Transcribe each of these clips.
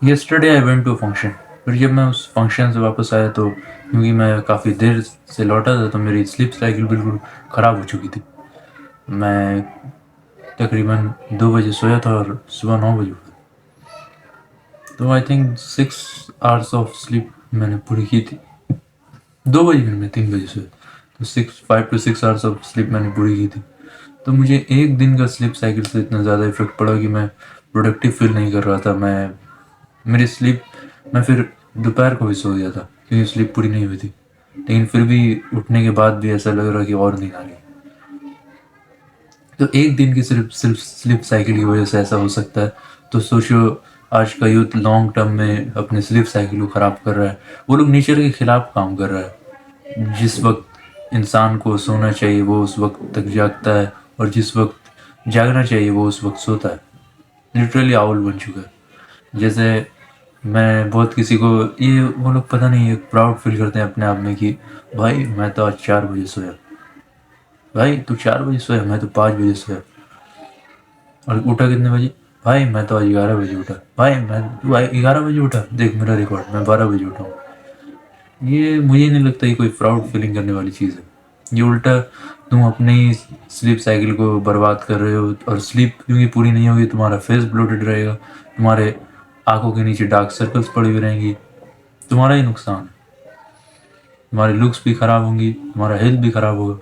Yesterday I went to function. फिर जब मैं उस फंक्शन से वापस आया तो क्योंकि मैं काफ़ी देर से लौटा था तो मेरी स्लीप साइकिल बिल्कुल ख़राब हो चुकी थी। मैं तकरीबन 2 बजे सोया था और सुबह 9 बजे उठा। तो I think 6 hours of sleep मैंने पूरी की थी। 2 बजे फिर मैं 3 बजे सोया, तो 5 to 6 आवर्स ऑफ स्लीप मैंने पूरी की थी। तो मुझे एक दिन का स्लीप साइकिल से इतना ज़्यादा इफेक्ट पड़ा कि मैं प्रोडक्टिव फील नहीं कर रहा था। मेरी स्लीप मैं फिर दोपहर को भी सो गया था क्योंकि स्लीप पूरी नहीं हुई थी। लेकिन फिर भी उठने के बाद भी ऐसा लग रहा कि और नींद आ रही। तो एक दिन की सिर्फ सिर्फ स्लीप साइकिल की वजह से ऐसा हो सकता है। तो सोचो, आज का यूथ लॉन्ग टर्म में अपने स्लीप साइकिल को ख़राब कर रहा है। वो लोग नेचर के खिलाफ काम कर रहा है। जिस वक्त इंसान को सोना चाहिए वो उस वक्त तक जागता है, और जिस वक्त जागना चाहिए वो उस वक्त सोता है। लिटरली आउल बन चुका है। जैसे मैं बहुत किसी को, ये वो लोग पता नहीं एक प्राउड फील करते हैं अपने आप में कि भाई मैं तो आज 4 बजे सोया, भाई तू 4 बजे सोया, मैं तो 5 बजे सोया। और उठा कितने बजे? भाई मैं तो आज 11 बजे उठा। भाई मैं तू 11 बजे उठा, देख मेरा रिकॉर्ड, मैं 12 बजे उठा हूँ। ये मुझे नहीं लगता ये कोई प्राउड फीलिंग करने वाली चीज़ है। ये उल्टा तुम अपनी स्लीप साइकिल को बर्बाद कर रहे हो। और स्लीप क्योंकि पूरी नहीं होगी तुम्हारा फेस ब्लोटेड रहेगा, तुम्हारे आंखों के नीचे डार्क सर्कल्स पड़ी हुई रहेंगी, तुम्हारा ही नुकसान है। तुम्हारी लुक्स भी ख़राब होंगी, तुम्हारा हेल्थ भी ख़राब होगा।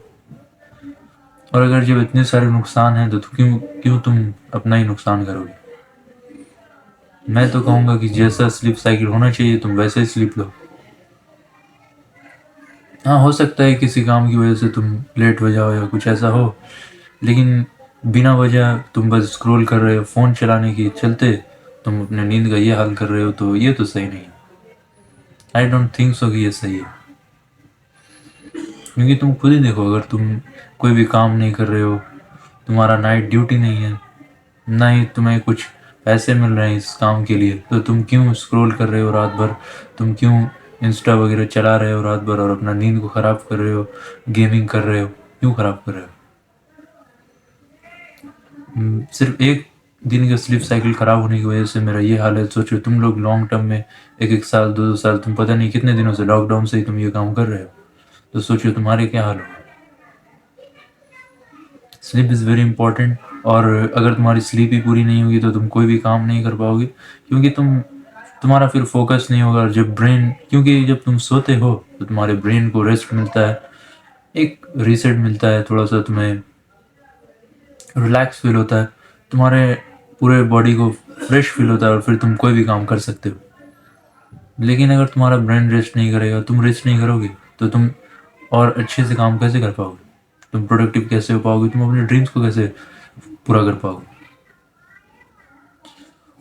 और अगर जब इतने सारे नुकसान हैं तो क्यों क्यों तुम अपना ही नुकसान करोगे? मैं तो कहूँगा कि जैसा स्लीप साइकिल होना चाहिए तुम वैसे ही स्लीप लो। हाँ, हो सकता है किसी काम की वजह से तुम लेट हो जाओ या कुछ ऐसा हो, लेकिन बिना वजह तुम बस स्क्रॉल कर रहे हो फ़ोन चलाने के चलते, तुम अपने नींद का ये हाल कर रहे हो, तो ये तो सही नहीं है। आई डोंट थिंक सो कि ये सही है। क्योंकि तुम खुद ही देखो, अगर तुम कोई भी काम नहीं कर रहे हो, तुम्हारा नाइट ड्यूटी नहीं है, ना ही तुम्हें कुछ पैसे मिल रहे हैं इस काम के लिए, तो तुम क्यों स्क्रॉल कर रहे हो रात भर? तुम क्यों इंस्टा वगैरह चला रहे हो रात भर और अपना नींद को ख़राब कर रहे हो, गेमिंग कर रहे हो? क्यों ख़राब कर रहे हो? सिर्फ एक दिन का स्लीप साइकिल ख़राब होने की वजह से मेरा ये हाल है। सोचो तुम लोग लॉन्ग टर्म में एक एक साल, दो दो साल, तुम पता नहीं कितने दिनों से लॉकडाउन से ही तुम ये काम कर रहे हो, तो सोचो तुम्हारे क्या हाल हो। Sleep is very important. और अगर तुम्हारी स्लीप ही पूरी नहीं होगी तो तुम कोई भी काम नहीं कर पाओगे, क्योंकि तुम्हारा फिर फोकस नहीं होगा। और जब ब्रेन, क्योंकि जब तुम सोते हो तो तुम्हारे ब्रेन को रेस्ट मिलता है, एक रीसेट मिलता है, थोड़ा सा तुम्हें रिलैक्स फील होता है, तुम्हारे पूरे बॉडी को फ्रेश फील होता है, और फिर तुम कोई भी काम कर सकते हो। लेकिन अगर तुम्हारा ब्रेन रेस्ट नहीं करेगा, तुम रेस्ट नहीं करोगे, तो तुम और अच्छे से काम कैसे कर पाओगे? तुम प्रोडक्टिव कैसे हो पाओगे? तुम अपने ड्रीम्स को कैसे पूरा कर पाओगे?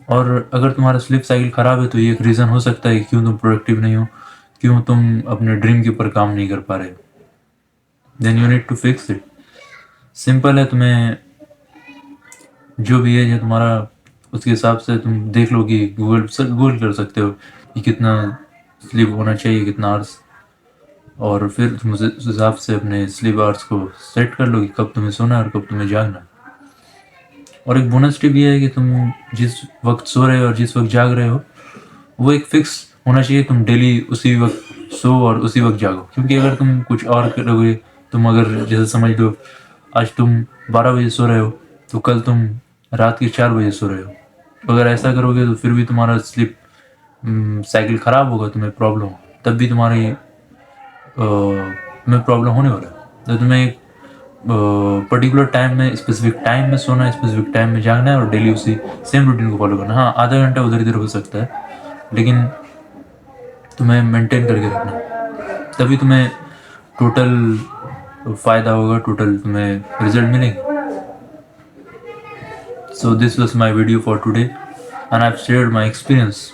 और अगर तुम्हारा स्लीप साइकिल ख़राब है तो ये एक रीज़न हो सकता है कि क्यों तुम प्रोडक्टिव नहीं हो, क्यों तुम अपने ड्रीम के ऊपर काम नहीं कर पा रहे हो। Then you need to fix it. Simple है, तुम्हें जो भी है जो तुम्हारा, उसके हिसाब से तुम देख लो कि गूगल कर सकते हो कि कितना स्लीप होना चाहिए, कितना आवर्स, और फिर तुम उस हिसाब से अपने स्लीप आवर्स को सेट कर लो कि कब तुम्हें सोना है और कब तुम्हें जागना है। और एक बोनस टिप ये है कि तुम जिस वक्त सो रहे हो और जिस वक्त जाग रहे हो वो एक फिक्स होना चाहिए। तुम डेली उसी वक्त सो और उसी वक्त जागो, क्योंकि अगर तुम कुछ और करोगे, तुम अगर जैसे समझ लो आज तुम 12 बजे सो रहे हो तो कल तुम रात के 4 बजे सो रहे हो। अगर ऐसा करोगे तो फिर भी तुम्हारा स्लीप साइकिल ख़राब होगा, तुम्हें प्रॉब्लम हो, तब भी तुम्हें प्रॉब्लम होने वाला है। तो तुम्हें एक पर्टिकुलर टाइम में, स्पेसिफिक टाइम में सोना है, स्पेसिफिक टाइम में जागना है, और डेली उसी सेम रूटीन को फॉलो करना है। हाँ, आधा घंटा उधर इधर हो सकता है, लेकिन तुम्हें मेंटेन करके रखना है, तभी तुम्हें टोटल फ़ायदा होगा, टोटल तुम्हें रिजल्ट मिलेंगे। So this was my video for today and I have shared my experience,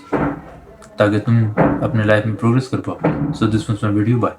ताकि तुम अपने लाइफ में प्रोग्रेस कर पाओ। So this was my video, bye.